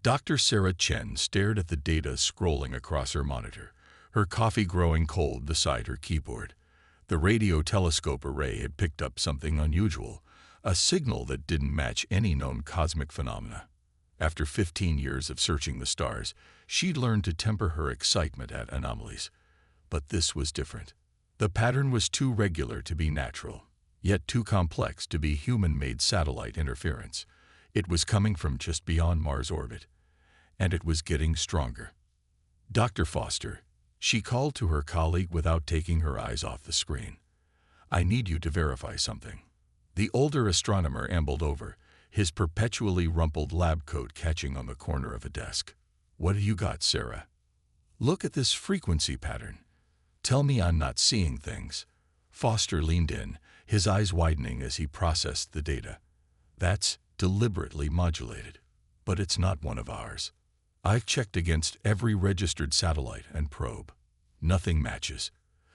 Dr. Sarah Chen stared at the data scrolling across her monitor, her coffee growing cold beside her keyboard. The radio telescope array had picked up something unusual, a signal that didn't match any known cosmic phenomena. After 15 years of searching the stars, she'd learned to temper her excitement at anomalies. But this was different. The pattern was too regular to be natural, yet too complex to be human-made satellite interference. It was coming from just beyond Mars' orbit, and it was getting stronger. Dr. Foster, she called to her colleague without taking her eyes off the screen. I need you to verify something. The older astronomer ambled over, his perpetually rumpled lab coat catching on the corner of a desk. What have you got, Sarah? Look at this frequency pattern. Tell me I'm not seeing things. Foster leaned in, his eyes widening as he processed the data. That's deliberately modulated, but it's not one of ours. I've checked against every registered satellite and probe. Nothing matches.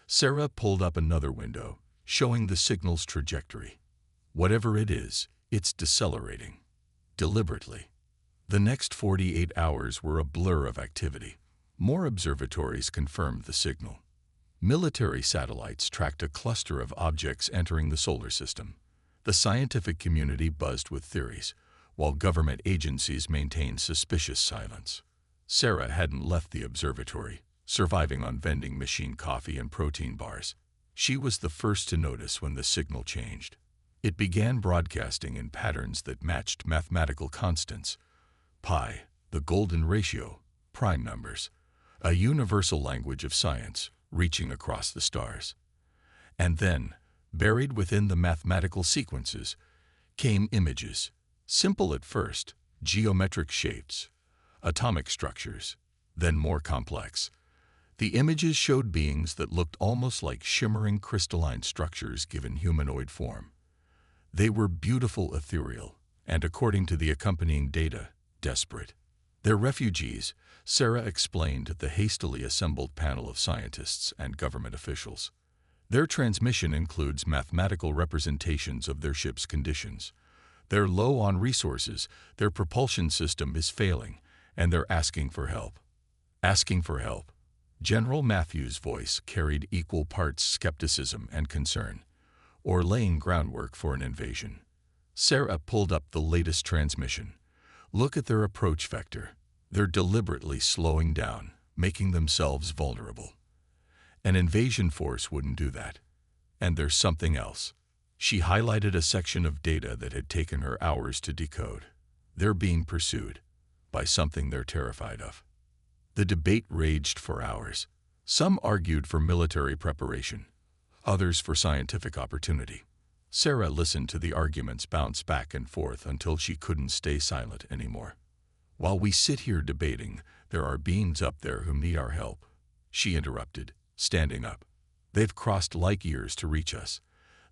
Sarah pulled up another window, showing the signal's trajectory. Whatever it is, it's decelerating. Deliberately. The next 48 hours were a blur of activity. More observatories confirmed the signal. Military satellites tracked a cluster of objects entering the solar system. The scientific community buzzed with theories, while government agencies maintained suspicious silence. Sarah hadn't left the observatory, surviving on vending machine coffee and protein bars. She was the first to notice when the signal changed. It began broadcasting in patterns that matched mathematical constants. Pi, the golden ratio, prime numbers, a universal language of science reaching across the stars. And then, buried within the mathematical sequences, came images, simple at first, geometric shapes, atomic structures, then more complex. The images showed beings that looked almost like shimmering crystalline structures given humanoid form. They were beautiful ethereal, and according to the accompanying data, desperate. They're refugees, Sarah explained to the hastily assembled panel of scientists and government officials. Their transmission includes mathematical representations of their ship's conditions. They're low on resources, their propulsion system is failing, and they're asking for help. Asking for help. General Matthews' voice carried equal parts skepticism and concern, or laying groundwork for an invasion. Sarah pulled up the latest transmission. Look at their approach vector. They're deliberately slowing down, making themselves vulnerable. An invasion force wouldn't do that. And there's something else. She highlighted a section of data that had taken her hours to decode. They're being pursued by something they're terrified of. The debate raged for hours. Some argued for military preparation, others for scientific opportunity. Sarah listened to the arguments bounce back and forth until she couldn't stay silent anymore. While we sit here debating, there are beings up there who need our help, she interrupted, standing up. They've crossed light years to reach us.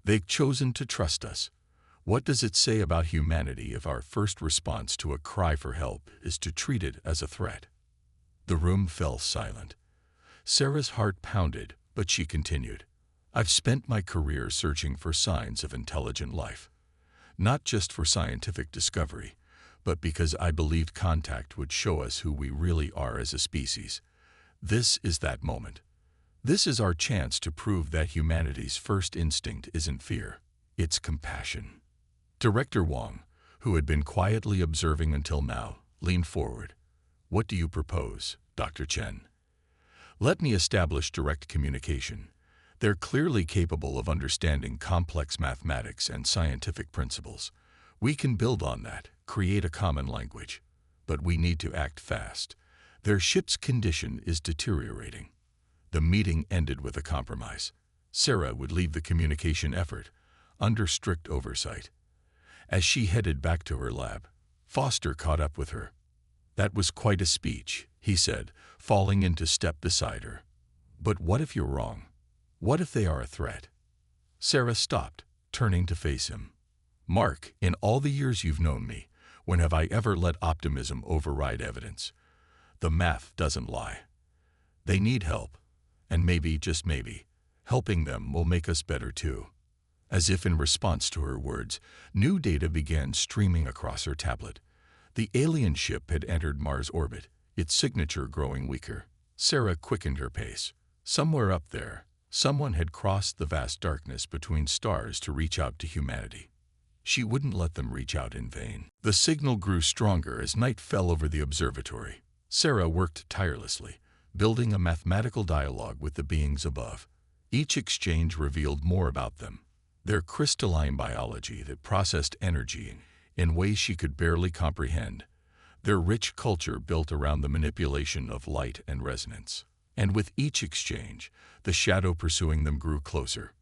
They've chosen to trust us. What does it say about humanity if our first response to a cry for help is to treat it as a threat? The room fell silent. Sarah's heart pounded, but she continued. I've spent my career searching for signs of intelligent life. Not just for scientific discovery, but because I believed contact would show us who we really are as a species. This is that moment. This is our chance to prove that humanity's first instinct isn't fear, it's compassion. Director Wong, who had been quietly observing until now, leaned forward. What do you propose, Dr. Chen? Let me establish direct communication. They're clearly capable of understanding complex mathematics and scientific principles. We can build on that, create a common language. But we need to act fast. Their ship's condition is deteriorating. The meeting ended with a compromise. Sarah would lead the communication effort, under strict oversight. As she headed back to her lab, Foster caught up with her. That was quite a speech, he said, falling into step beside her. But what if you're wrong? What if they are a threat? Sarah stopped, turning to face him. Mark, in all the years you've known me, when have I ever let optimism override evidence? The math doesn't lie. They need help, and maybe, just maybe, helping them will make us better too. As if in response to her words, new data began streaming across her tablet. The alien ship had entered Mars orbit, its signature growing weaker. Sarah quickened her pace. Somewhere up there, someone had crossed the vast darkness between stars to reach out to humanity. She wouldn't let them reach out in vain. The signal grew stronger as night fell over the observatory. Sarah worked tirelessly, building a mathematical dialogue with the beings above. Each exchange revealed more about them, their crystalline biology that processed energy in ways she could barely comprehend, their rich culture built around the manipulation of light and resonance. And with each exchange, the shadow pursuing them grew closer.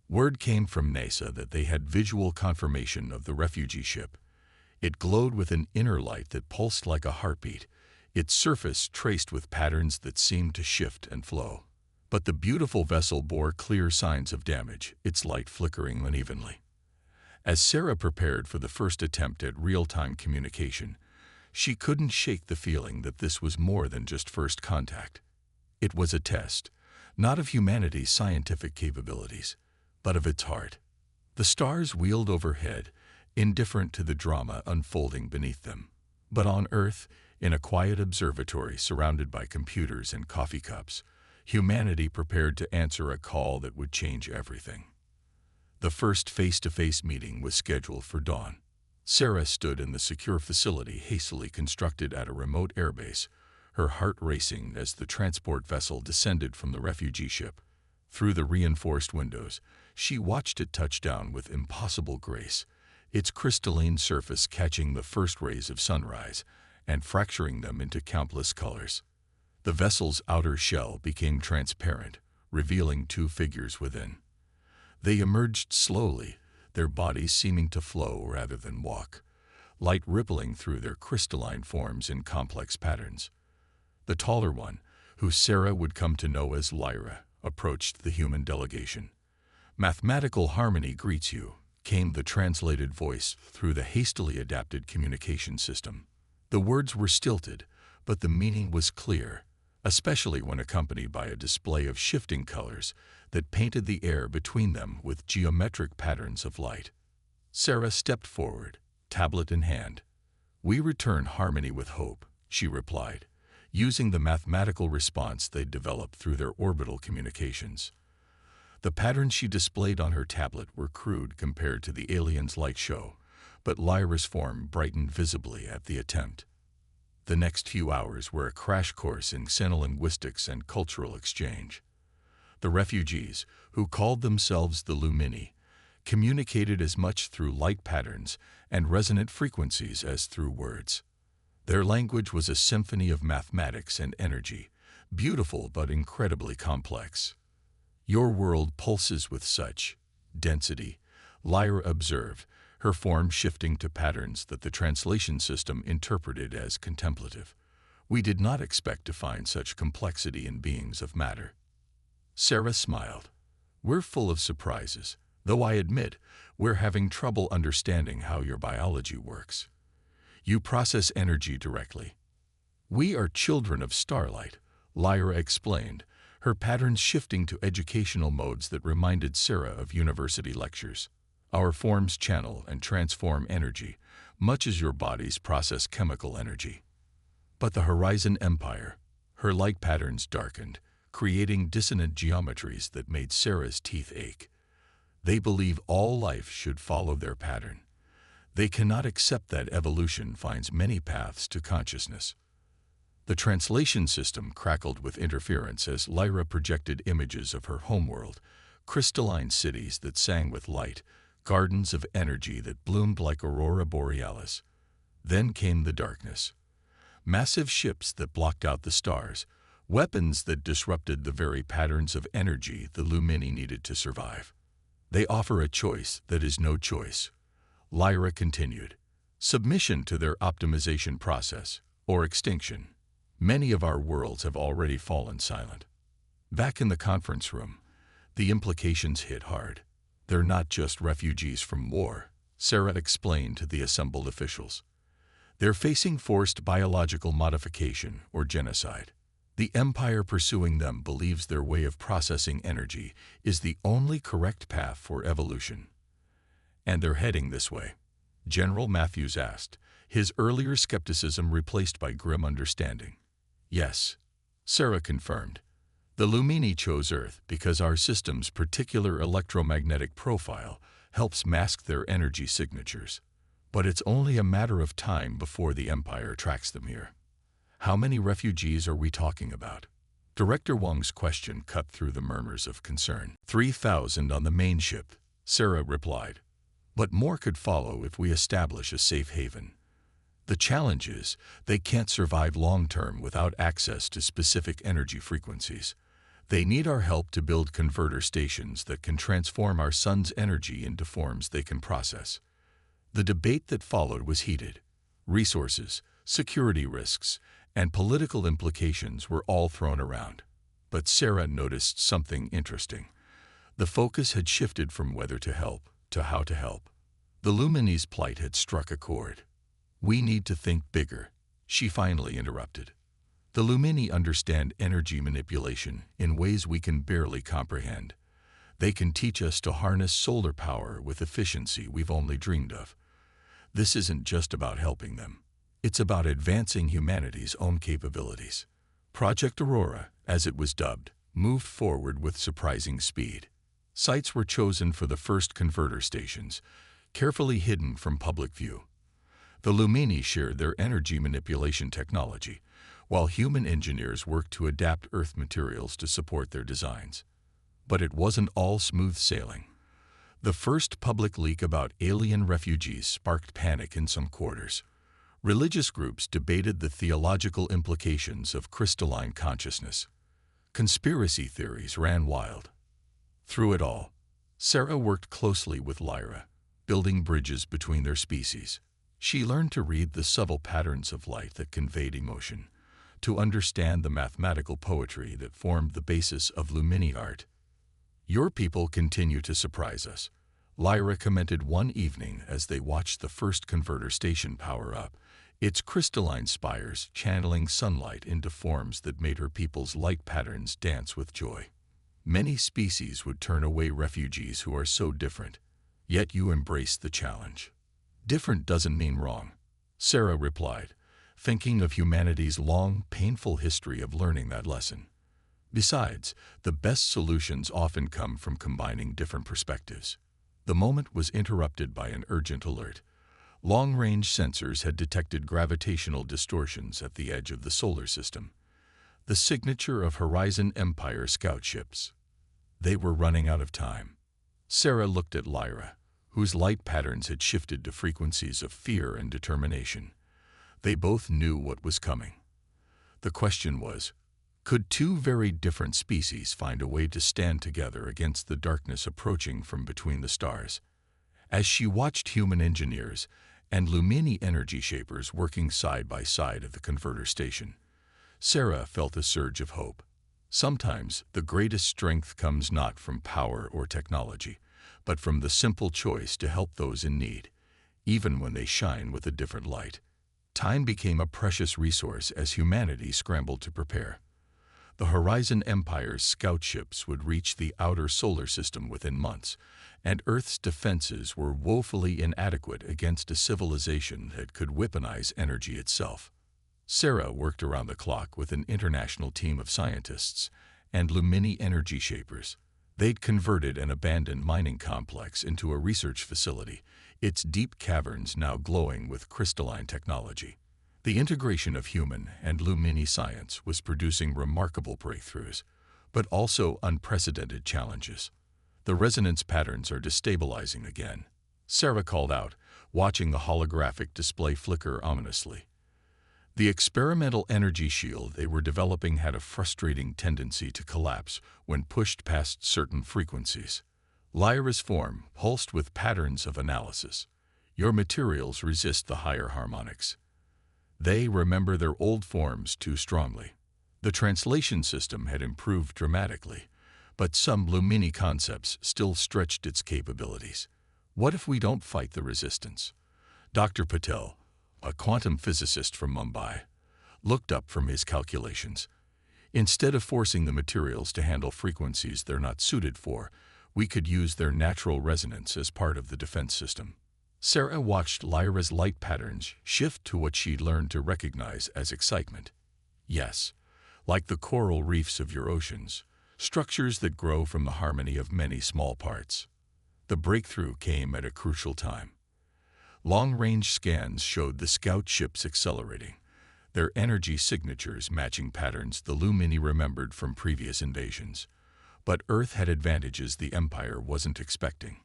Word came from NASA that they had visual confirmation of the refugee ship. It glowed with an inner light that pulsed like a heartbeat, its surface traced with patterns that seemed to shift and flow. But the beautiful vessel bore clear signs of damage, its light flickering unevenly. As Sarah prepared for the first attempt at real-time communication, she couldn't shake the feeling that this was more than just first contact. It was a test, not of humanity's scientific capabilities, but of its heart. The stars wheeled overhead, indifferent to the drama unfolding beneath them. But on Earth, in a quiet observatory surrounded by computers and coffee cups, humanity prepared to answer a call that would change everything. The first face-to-face meeting was scheduled for dawn. Sarah stood in the secure facility hastily constructed at a remote airbase, her heart racing as the transport vessel descended from the refugee ship. Through the reinforced windows, she watched it touch down with impossible grace, its crystalline surface catching the first rays of sunrise and fracturing them into countless colors. The vessel's outer shell became transparent, revealing two figures within. They emerged slowly, their bodies seeming to flow rather than walk, light rippling through their crystalline forms in complex patterns. The taller one, who Sarah would come to know as Lyra, approached the human delegation. "Mathematical harmony greets you," came the translated voice through the hastily adapted communication system. The words were stilted, but the meaning was clear, especially when accompanied by a display of shifting colors that painted the air between them with geometric patterns of light. Sarah stepped forward, tablet in hand. "We return harmony with hope," she replied, using the mathematical response they'd developed through their orbital communications. The patterns she displayed on her tablet were crude compared to the aliens' light show, but Lyra's form brightened visibly at the attempt. The next few hours were a crash course in xenolinguistics and cultural exchange. The refugees, who called themselves the Lumini, communicated as much through light patterns and resonant frequencies as through words. Their language was a symphony of mathematics and energy, beautiful but incredibly complex. "Your world pulses with such density," Lyra observed, her form shifting to patterns that the translation system interpreted as contemplative. "We did not expect to find such complexity in beings of matter." Sarah smiled. "We're full of surprises, though I admit we're having trouble understanding how your biology works. You process energy directly." "We are children of starlight," Lyra explained, her patterns shifting to educational modes that reminded Sarah of university lectures. "Our forms channel and transform energy, much as your bodies process chemical energy." But the Horizon Empire, her light patterns darkened, creating dissonant geometries that made Sarah's teeth ache. They believe all life should follow their pattern. They cannot accept that evolution finds many paths to consciousness. The translation system crackled with interference as Lyra projected images of her homeworld, crystalline cities that sang with light, gardens of energy that bloomed like aurora borealis. Then came the darkness. Massive ships that blocked out the stars, weapons that disrupted the very patterns of energy the Lumini needed to survive. "They offer a choice that is no choice," Lyra continued. "Submission to their optimization process, or extinction. Many of our worlds have already fallen silent." Back in the conference room, the implications hit hard. "They're not just refugees from war," Sarah explained to the assembled officials. "They're facing forced biological modification or genocide. The empire pursuing them believes their way of processing energy is the only correct path for evolution. And they're heading this way." General Matthews asked, his earlier skepticism replaced by grim understanding. Yes, Sarah confirmed. The Lumini chose Earth because our system's particular electromagnetic profile helps mask their energy signatures. But it's only a matter of time before the Empire tracks them here. How many refugees are we talking about? Director Wang's question cut through the murmurs of concern. 3,000 on the main ship, Sarah replied. But more could follow if we establish a safe haven. The challenge is, they can't survive long-term without access to specific energy frequencies. They need our help to build converter stations that can transform our sun's energy into forms they can process. The debate that followed was heated. Resources, security risks, and political implications were all thrown around. But Sarah noticed something interesting. The focus had shifted from whether to help to how to help. The Lumini's plight had struck a chord. We need to think bigger, she finally interrupted. The Lumini understand energy manipulation in ways we can barely comprehend. They can teach us to harness solar power with efficiency we've only dreamed of. This isn't just about helping them. It's about advancing humanity's own capabilities. Project Aurora, as it was dubbed, moved forward with surprising speed. Sites were chosen for the first converter stations, carefully hidden from public view. The Lumini shared their energy manipulation technology, while human engineers worked to adapt Earth materials to support their designs. But it wasn't all smooth sailing. The first public leak about alien refugees sparked panic in some quarters. Religious groups debated the theological implications of crystalline consciousness. Conspiracy theories ran wild. Through it all, Sarah worked closely with Lyra, building bridges between their species. She learned to read the subtle patterns of light that conveyed emotion, to understand the mathematical poetry that formed the basis of Lumini art. Your people continue to surprise us, Lyra commented one evening as they watched the first converter station power up, its crystalline spires channeling sunlight into forms that made her people's light patterns dance with joy. Many species would turn away refugees who are so different, yet you embrace the challenge. Different doesn't mean wrong, Sarah replied, thinking of humanity's long, painful history of learning that lesson. Besides, the best solutions often come from combining different perspectives. The moment was interrupted by an urgent alert. Long-range sensors had detected gravitational distortions at the edge of the solar system, the signature of Horizon Empire scout ships. They were running out of time. Sarah looked at Lyra, whose light patterns had shifted to frequencies of fear and determination. They both knew what was coming. The question was, could two very different species find a way to stand together against the darkness approaching from between the stars? As she watched human engineers and Lumini energy shapers working side by side at the converter station, Sarah felt a surge of hope. Sometimes the greatest strength comes not from power or technology, but from the simple choice to help those in need, even when they shine with a different light. Time became a precious resource as humanity scrambled to prepare. The Horizon Empire's scout ships would reach the outer solar system within months, and Earth's defenses were woefully inadequate against a civilization that could weaponize energy itself. Sarah worked around the clock with an international team of scientists and Lumini energy shapers. They'd converted an abandoned mining complex into a research facility, its deep caverns now glowing with crystalline technology. The integration of human and Lumini science was producing remarkable breakthroughs, but also unprecedented challenges. The resonance patterns are destabilizing again, Sarah called out, watching the holographic display flicker ominously. The experimental energy shield they were developing had a frustrating tendency to collapse when pushed past certain frequencies. Lyra's form pulsed with patterns of analysis. Your materials resist the higher harmonics. They remember their old forms too strongly. The translation system had improved dramatically, but some Lumini concepts still stretched its capabilities. What if we don't fight the resistance? Dr. Patel, a quantum physicist from Mumbai, looked up from his calculations. Instead of forcing the materials to handle frequencies they're not suited for, we could use their natural resonance as part of the defense system. Sarah watched Lyra's light patterns shift to what she'd learned to recognize as excitement. Yes, like the coral reefs of your oceans, structures that grow from the harmony of many small parts. The breakthrough came at a crucial time. Long-range scans showed the scout ships accelerating, their energy signatures matching patterns the Lumini remembered from previous invasions. But Earth had advantages the Empire wasn't expecting.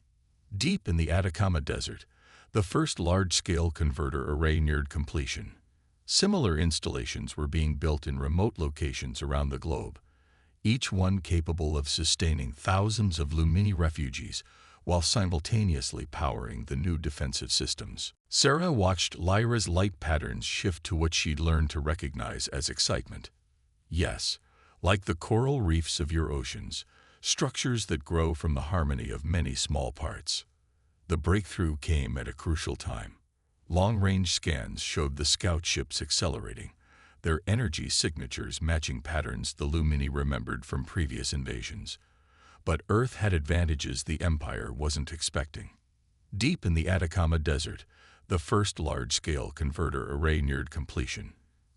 Deep in the Atacama Desert, the first large-scale converter array neared completion. Similar installations were being built in remote locations around the globe, each one capable of sustaining thousands of Lumini refugees while simultaneously powering the new defensive systems. Sarah watched Lyra's light patterns shift to what she'd learned to recognize as excitement. Yes, like the coral reefs of your oceans, structures that grow from the harmony of many small parts. The breakthrough came at a crucial time. Long-range scans showed the scout ships accelerating, their energy signatures matching patterns the Lumini remembered from previous invasions. But Earth had advantages the Empire wasn't expecting. Deep in the Atacama Desert, the first large-scale converter array neared completion.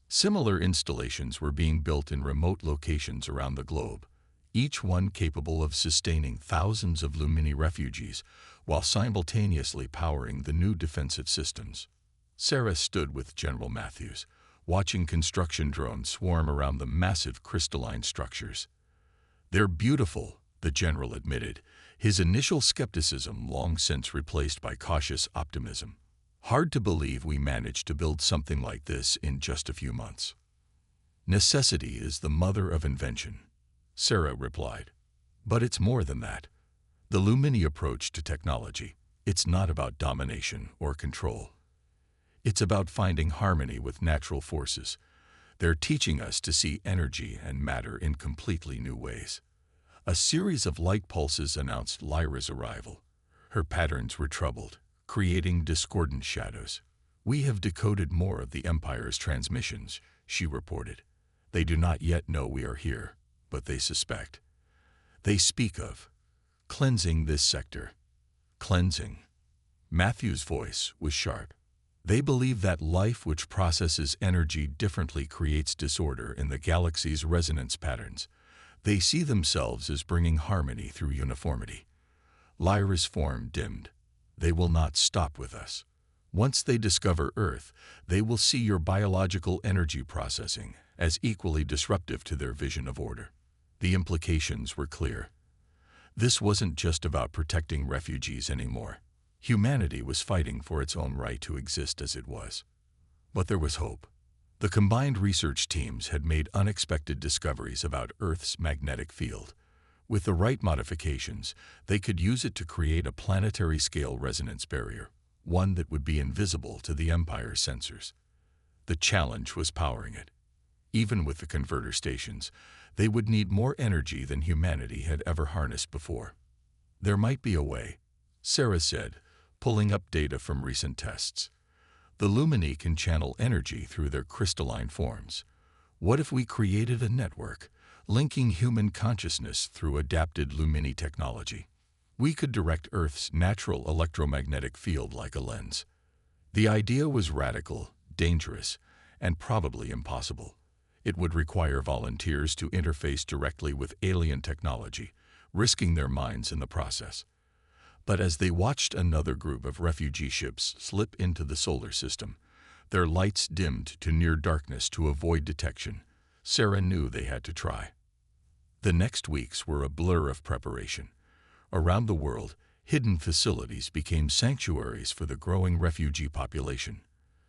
Similar installations were being built in remote locations around the globe, each one capable of sustaining thousands of Lumini refugees while simultaneously powering the new defensive systems. Sarah stood with General Matthews, watching construction drones swarm around the massive crystalline structures. "They're beautiful," the general admitted, his initial skepticism long since replaced by cautious optimism. "Hard to believe we managed to build something like this in just a few months." "Necessity is the mother of invention," Sarah replied. "But it's more than that. The Lumini approach to technology, it's not about domination or control. It's about finding harmony with natural forces. They're teaching us to see energy and matter in completely new ways." A series of light pulses announced Lyra's arrival. Her patterns were troubled, creating discordant shadows. "We have decoded more of the Empire's transmissions," she reported. "They do not yet know we are here, but they suspect. They speak of cleansing this sector." Cleansing. Matthew's voice was sharp. "They believe that life which processes energy differently creates disorder in the galaxy's resonance patterns. They see themselves as bringing harmony through uniformity." Lyra's form dimmed. "They will not stop with us. Once they discover Earth, they will see your biological energy processing as equally disruptive to their vision of order." The implications were clear. This wasn't just about protecting refugees anymore. Humanity was fighting for its own right to exist as it was. But there was hope. The combined research teams had made unexpected discoveries about Earth's magnetic field. With the right modifications, they could use it to create a planetary-scale resonance barrier, one that would be invisible to the Empire's sensors. The challenge was powering it. Even with the converter stations, they would need more energy than humanity had ever harnessed before. "There might be a way," Sarah said, pulling up data from recent tests. "The Lumini can channel energy through their crystalline forms. What if we created a network, linking human consciousness through adapted Lumini technology? We could direct Earth's natural electromagnetic field like a lens." The idea was radical, dangerous, and probably impossible. It would require volunteers to interface directly with alien technology, risking their minds in the process. But as they watched another group of refugee ships slip into the solar system, their lights dimmed to near darkness to avoid detection, Sarah knew they had to try. The next weeks were a blur of preparation. Around the world, hidden facilities became sanctuaries for the growing refugee population.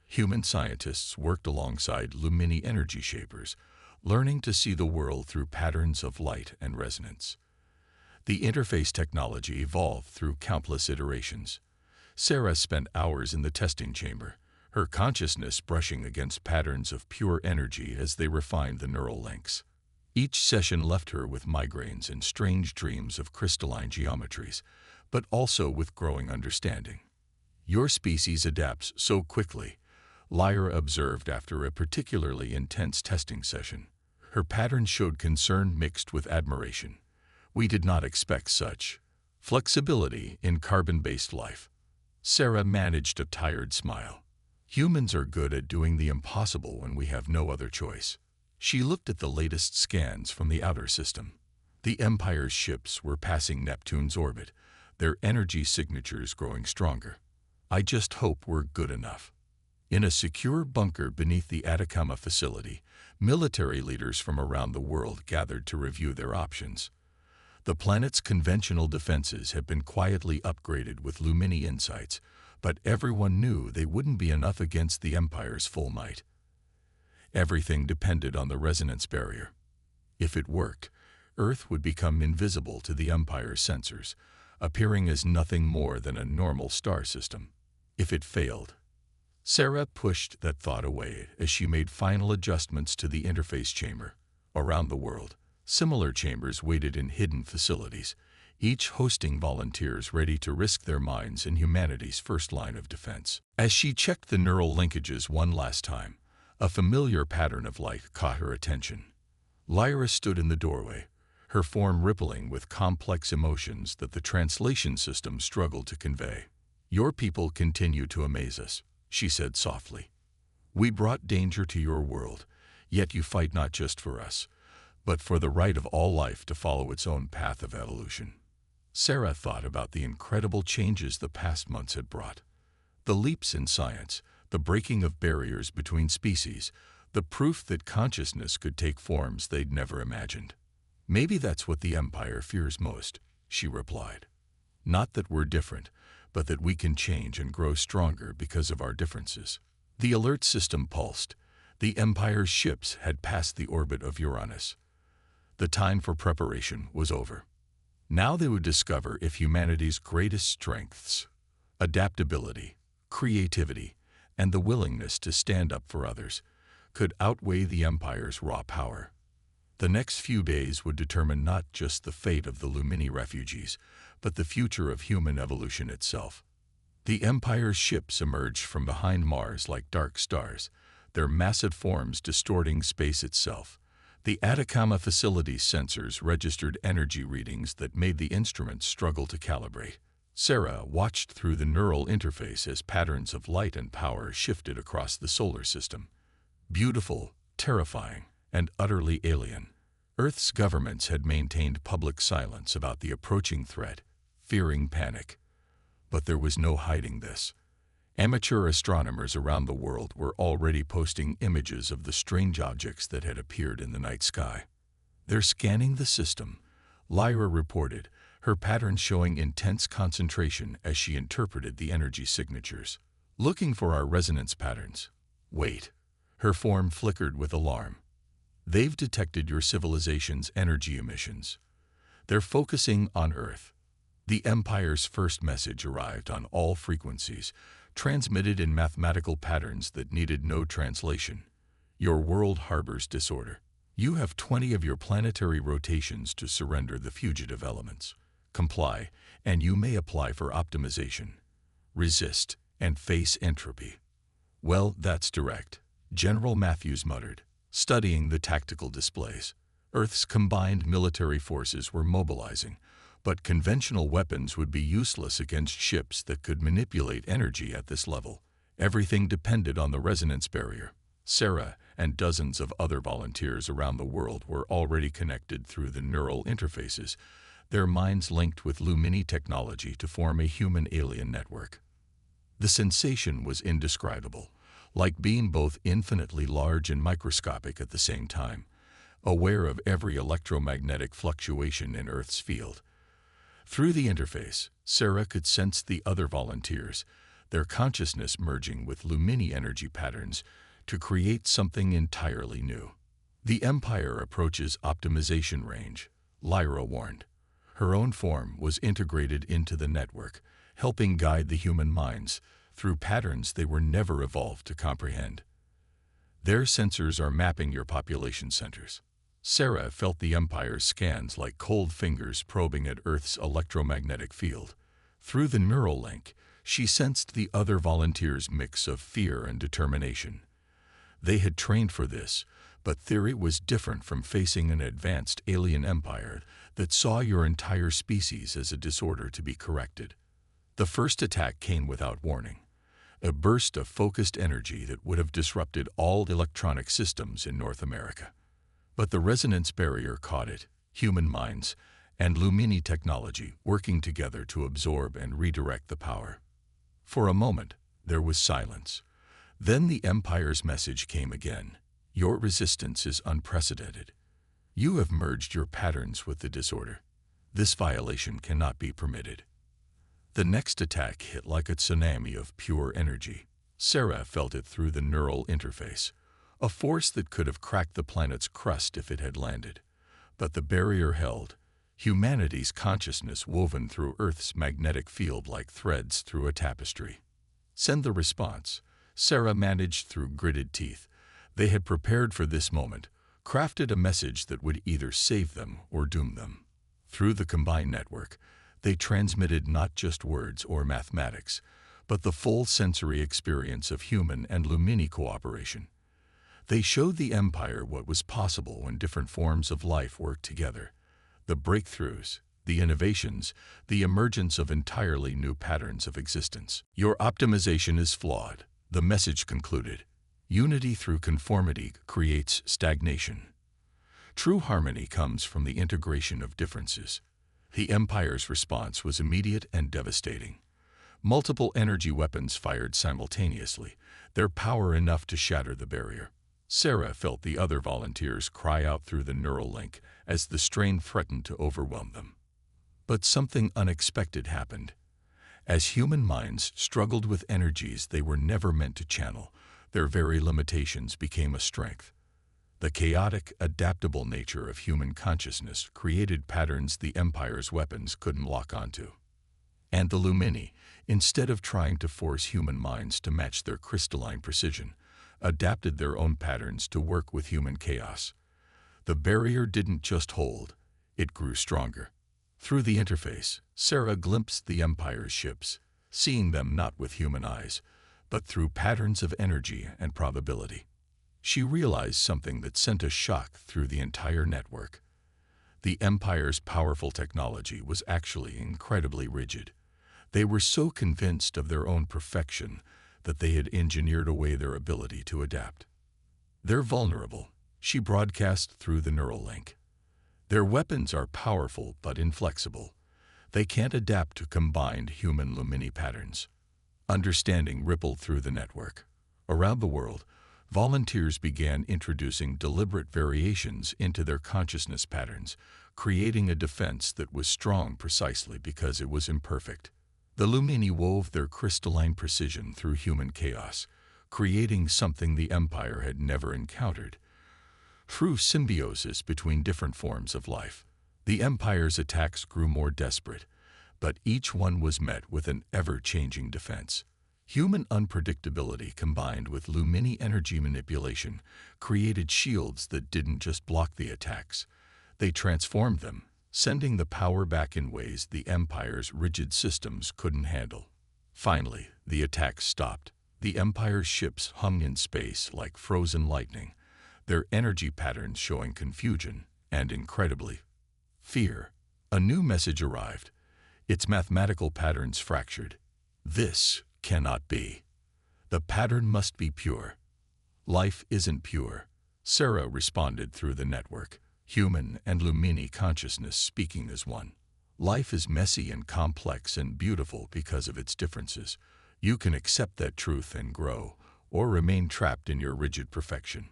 Human scientists worked alongside Lumini energy shapers, learning to see the world through patterns of light and resonance. The interface technology evolved through countless iterations. Sarah spent hours in the testing chamber, her consciousness brushing against patterns of pure energy as they refined the neural links. Each session left her with migraines and strange dreams of crystalline geometries, but also with growing understanding. "Your species adapts so quickly," Lyra observed after a particularly intense testing session. Her pattern showed concern mixed with admiration. "We did not expect such flexibility in carbon-based life." Sarah managed a tired smile. Humans are good at doing the impossible when we have no other choice. She looked at the latest scans from the outer system. The Empire's ships were passing Neptune's orbit, their energy signatures growing stronger. I just hope we're good enough. In a secure bunker beneath the Atacama facility, military leaders from around the world gathered to review their options. The planet's conventional defenses had been quietly upgraded with Lumini insights, but everyone knew they wouldn't be enough against the Empire's full might. Everything depended on the resonance barrier. If it worked, Earth would become invisible to the Empire's sensors, appearing as nothing more than a normal star system. If it failed, Sarah pushed that thought away as she made final adjustments to the interface chamber. Around the world, similar chambers waited in hidden facilities, each hosting volunteers ready to risk their minds in humanity's first line of defense. As she checked the neural linkages one last time, a familiar pattern of light caught her attention. Lyra stood in the doorway, her form rippling with complex emotions that the translation system struggled to convey. "Your people continue to amaze us," she said softly. "We brought danger to your world, yet you fight not just for us, but for the right of all life to follow its own path of evolution." Sarah thought about the incredible changes the past months had brought. The leaps in science, the breaking of barriers between species, the proof that consciousness could take forms they'd never imagined. "Maybe that's what the Empire fears most," she replied. "Not that we're different, but that we can change and grow stronger because of our differences." The alert system pulsed. The Empire's ships had passed the orbit of Uranus. The time for preparation was over. Now they would discover if humanity's greatest strengths, adaptability, creativity, and the willingness to stand up for others, could outweigh the Empire's raw power. The next few days would determine not just the fate of the Lumini refugees, but the future of human evolution itself. The Empire's ships emerged from behind Mars like dark stars, their massive forms distorting space itself. The Atacama facility's sensors registered energy readings that made the instruments struggle to calibrate. Sarah watched through the neural interface as patterns of light and power shifted across the solar system. Beautiful, terrifying, and utterly alien. Earth's governments had maintained public silence about the approaching threat, fearing panic. But there was no hiding this. Amateur astronomers around the world were already posting images of the strange objects that had appeared in the night sky. "They're scanning the system," Lyra reported, her patterns showing intense concentration as she interpreted the energy signatures. "Looking for our resonance patterns." "Wait." Her form flickered with alarm. "They've detected your civilization's energy emissions. They're focusing on Earth." The Empire's first message arrived on all frequencies, transmitted in mathematical patterns that needed no translation. "Your world harbors disorder. You have 20 of your planetary rotations to surrender the fugitive elements. Comply, and you may apply for optimization. Resist, and face entropy." "Well, that's direct," General Matthews muttered, studying the tactical displays. Earth's combined military forces were mobilizing, but conventional weapons would be useless against ships that could manipulate energy at this level. Everything depended on the resonance barrier. Sarah and dozens of other volunteers around the world were already connected through the neural interfaces, their minds linked with Lumini technology to form a human-alien network. The sensation was indescribable, like being both infinitely large and microscopic at the same time, aware of every electromagnetic fluctuation in Earth's field. Through the interface, Sarah could sense the other volunteers, their consciousness merging with Lumini energy patterns to create something entirely new. "The Empire approaches optimization range," Lyra warned. Her own form was integrated into the network, helping guide the human minds through patterns they were never evolved to comprehend. "Their sensors are mapping your population centers." Sarah felt the Empire's scans like cold fingers probing at Earth's electromagnetic field. Through the neural link, she sensed the other volunteers' mix of fear and determination. They had trained for this, but theory was different from facing an advanced alien empire that saw your entire species as a disorder to be corrected. The first attack came without warning, a burst of focused energy that would have disrupted all electronic systems in North America. But the resonance barrier caught it, human minds and Lumini technology working together to absorb and redirect the power. For a moment, there was silence. Then the Empire's message came again. Your resistance is unprecedented. You have merged your patterns with the disorder. This violation cannot be permitted. The next attack hit like a tsunami of pure energy. Sarah felt it through the neural interface, a force that could have cracked the planet's crust if it had landed. But the barrier held, humanity's consciousness woven through Earth's magnetic field like threads through a tapestry. Send the response, Sarah managed through gritted teeth. They had prepared for this moment, crafted a message that would either save them or doom them. Through the combined network, they transmitted not just words or mathematics, but the full sensory experience of human and Lumini cooperation. They showed the Empire what was possible when different forms of life worked together. The breakthroughs, the innovations, the emergence of entirely new patterns of existence. Your optimization is flawed, the message concluded. Unity through conformity creates stagnation. True harmony comes from the integration of differences. The Empire's response was immediate and devastating. Multiple energy weapons fired simultaneously, their power enough to shatter the barrier. Sarah felt the other volunteers cry out through the neural link as the strain threatened to overwhelm them. But something unexpected happened. As human minds struggled with energies they were never meant to channel, their very limitations became a strength. The chaotic, adaptable nature of human consciousness created patterns the Empire's weapons couldn't lock onto. And the Lumini, instead of trying to force human minds to match their crystalline precision, adapted their own patterns to work with human chaos. The barrier didn't just hold, it grew stronger. Through the interface, Sarah glimpsed the Empire's ships, seeing them not with human eyes, but through patterns of energy and probability. She realized something that sent a shock through the entire network. The Empire's powerful technology was actually incredibly rigid. They were so convinced of their own perfection that they had engineered away their ability to adapt. They're vulnerable, she broadcast through the neural link. Their weapons are powerful but inflexible. They can't adapt to combined human Lumini patterns. Understanding rippled through the network. Around the world, volunteers began introducing deliberate variations into their consciousness patterns, creating a defense that was strong precisely because it was imperfect. The Lumini wove their crystalline precision through human chaos, creating something the Empire had never encountered. Through symbiosis between different forms of life, the Empire's attacks grew more desperate, but each one was met with an ever-changing defense. Human unpredictability combined with Lumini energy manipulation created shields that didn't just block the attacks. They transformed them, sending the power back in ways the Empire's rigid systems couldn't handle. Finally, the attacks stopped. The Empire's ships hung in space like frozen lightning, their energy patterns showing confusion and, incredibly, fear. A new message arrived, its mathematical patterns fractured. This cannot be. The pattern must be pure. Life isn't pure, Sarah responded through the network, human and Lumini consciousness speaking as one. Life is messy and complex and beautiful because of its differences. You can accept that truth and grow, or remain trapped in your rigid perfection.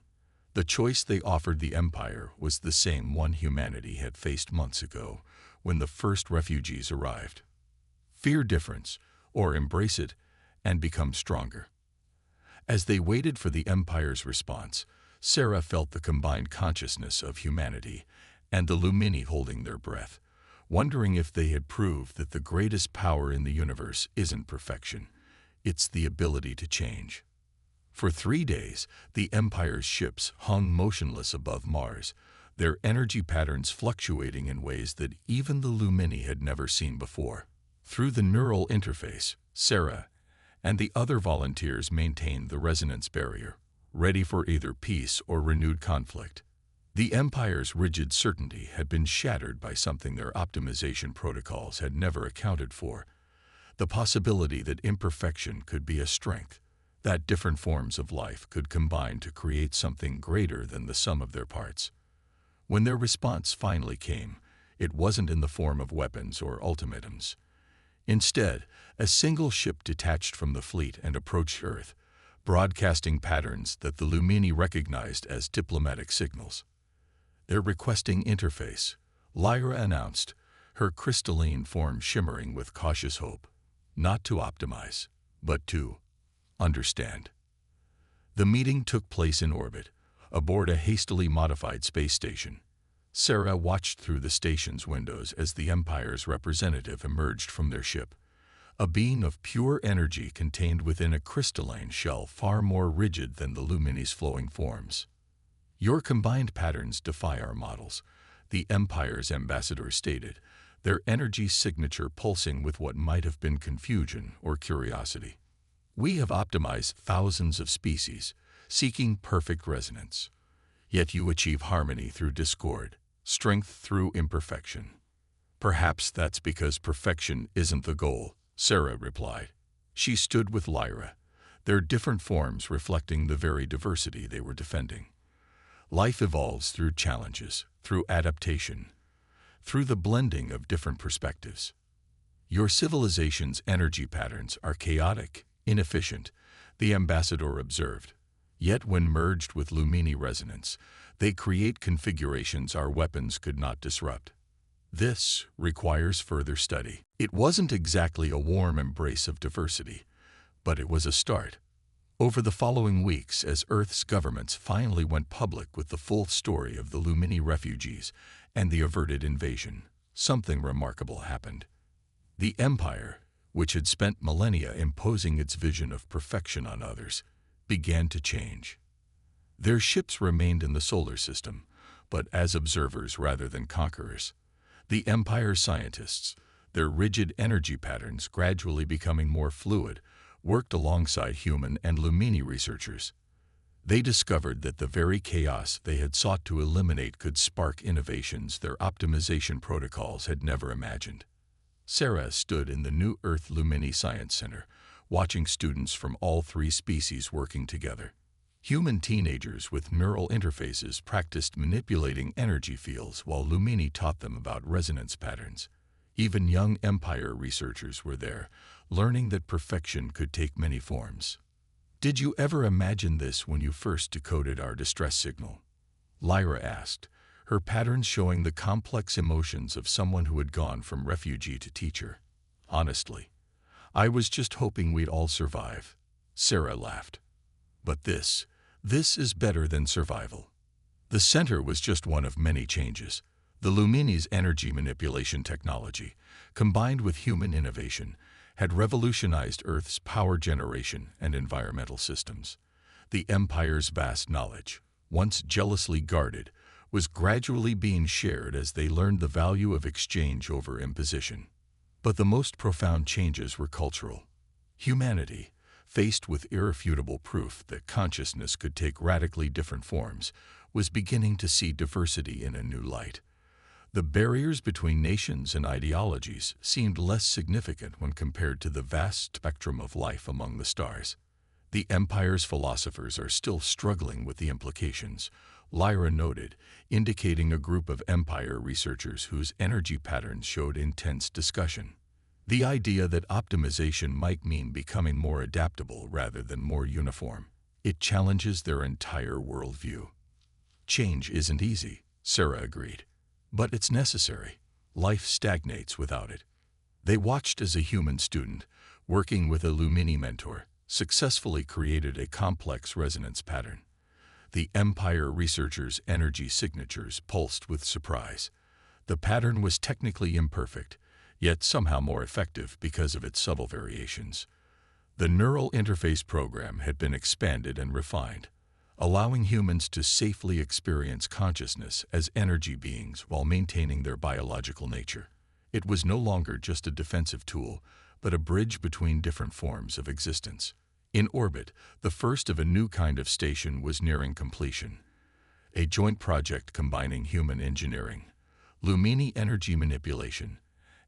The choice they offered the Empire was the same one humanity had faced months ago, when the first refugees arrived. Fear difference, or embrace it and become stronger. As they waited for the Empire's response, Sarah felt the combined consciousness of humanity and the Lumini holding their breath, wondering if they had proved that the greatest power in the universe isn't perfection, it's the ability to change. For 3 days, the Empire's ships hung motionless above Mars, their energy patterns fluctuating in ways that even the Lumini had never seen before. Through the neural interface, Sarah and the other volunteers maintained the resonance barrier, ready for either peace or renewed conflict. The Empire's rigid certainty had been shattered by something their optimization protocols had never accounted for. The possibility that imperfection could be a strength, that different forms of life could combine to create something greater than the sum of their parts. When their response finally came, it wasn't in the form of weapons or ultimatums. Instead, a single ship detached from the fleet and approached Earth, broadcasting patterns that the Lumini recognized as diplomatic signals. "They're requesting interface," Lyra announced, her crystalline form shimmering with cautious hope. "Not to optimize, but to understand." The meeting took place in orbit, aboard a hastily modified space station. Sarah watched through the station's windows as the Empire's representative emerged from their ship, a being of pure energy contained within a crystalline shell far more rigid than the Lumini's flowing forms. "Your combined patterns defy our models," the Empire's ambassador stated, their energy signature pulsing with what might have been confusion or curiosity. "We have optimized thousands of species, seeking perfect resonance. Yet you achieve harmony through discord, strength through imperfection." "Perhaps that's because perfection isn't the goal," Sarah replied. She stood with Lyra, their different forms reflecting the very diversity they were defending. "Life evolves through challenges, through adaptation, through the blending of different perspectives. Your civilization's energy patterns are chaotic, inefficient," the ambassador observed. "Yet when merged with Lumini resonance, they create configurations our weapons could not disrupt. This requires further study." It wasn't exactly a warm embrace of diversity, but it was a start. Over the following weeks, as Earth's governments finally went public with the full story of the Lumini refugees and the averted invasion, something remarkable happened. The Empire, which had spent millennia imposing its vision of perfection on others, began to change. Their ships remained in the solar system, but as observers rather than conquerors. The Empire scientists, their rigid energy patterns gradually becoming more fluid, worked alongside human and Lumini researchers. They discovered that the very chaos they had sought to eliminate could spark innovations their optimization protocols had never imagined. Sarah stood in the New Earth Lumini Science Center, watching students from all three species working together. Human teenagers with neural interfaces practiced manipulating energy fields while Lumini taught them about resonance patterns. Even young Empire researchers were there, learning that perfection could take many forms. "Did you ever imagine this when you first decoded our distress signal?" Lyra asked, her patterns showing the complex emotions of someone who had gone from refugee to teacher. "Honestly, I was just hoping we'd all survive," Sarah laughed. "But this is better than survival." The center was just one of many changes. The Lumini's energy manipulation technology, combined with human innovation, had revolutionized Earth's power generation and environmental systems. The Empire's vast knowledge, once jealously guarded, was gradually being shared as they learned the value of exchange over imposition. But the most profound changes were cultural. Humanity, faced with irrefutable proof that consciousness could take radically different forms, was beginning to see diversity in a new light. The barriers between nations and ideologies seemed less significant when compared to the vast spectrum of life among the stars. "The Empire's philosophers are still struggling with the implications," Lyra noted, indicating a group of Empire researchers whose energy patterns showed intense discussion. The idea that optimization might mean becoming more adaptable rather than more uniform. It challenges their entire worldview. "Change isn't easy," Sarah agreed. "But it's necessary. Life stagnates without it." They watched as a human student, working with a Lumini mentor, successfully created a complex resonance pattern. The Empire researchers' energy signatures pulsed with surprise. The pattern was technically imperfect, yet somehow more effective because of its subtle variations. The neural interface program had been expanded and refined, allowing humans to safely experience consciousness as energy beings while maintaining their biological nature. It was no longer just a defensive tool, but a bridge between different forms of existence. In orbit, the first of a new kind of station was nearing completion. A joint project combining human engineering, Lumini energy manipulation,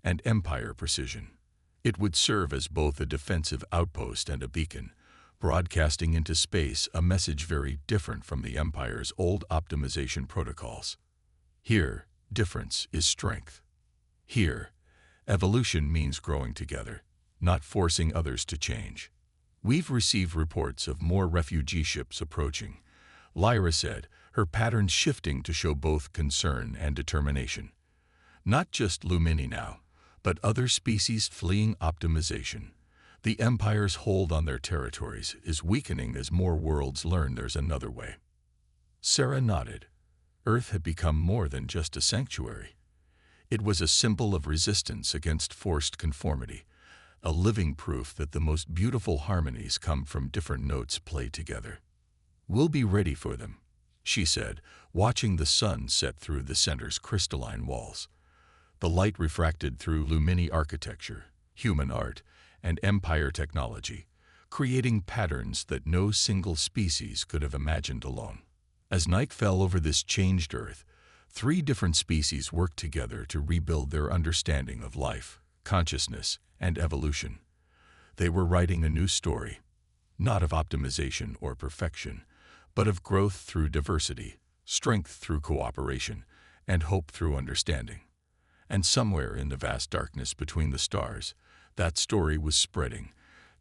and Empire precision. It would serve as both a defensive outpost and a beacon, broadcasting into space a message very different from the Empire's old optimization protocols. Here, difference is strength. Here, evolution means growing together, not forcing others to change. We've received reports of more refugee ships approaching, Lyra said, her pattern shifting to show both concern and determination. Not just Lumini now, but other species fleeing optimization. The Empire's hold on their territories is weakening as more worlds learn there's another way. Sarah nodded. Earth had become more than just a sanctuary. It was a symbol of resistance against forced conformity, a living proof that the most beautiful harmonies come from different notes played together. "We'll be ready for them," she said, watching the sun set through the center's crystalline walls. The light refracted through Lumini architecture, human art, and Empire technology, creating patterns that no single species could have imagined alone. As night fell over this changed Earth, 3 different species worked together to rebuild their understanding of life, consciousness, and evolution. They were writing a new story, not of optimization or perfection, but of growth through diversity, strength through cooperation, and hope through understanding. And somewhere in the vast darkness between the stars, that story was spreading,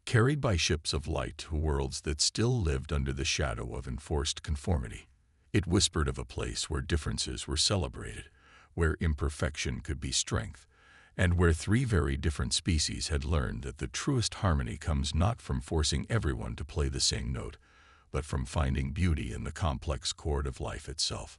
carried by ships of light to worlds that still lived under the shadow of enforced conformity. It whispered of a place where differences were celebrated, where imperfection could be strength, and where 3 very different species had learned that the truest harmony comes not from forcing everyone to play the same note, but from finding beauty in the complex chord of life itself.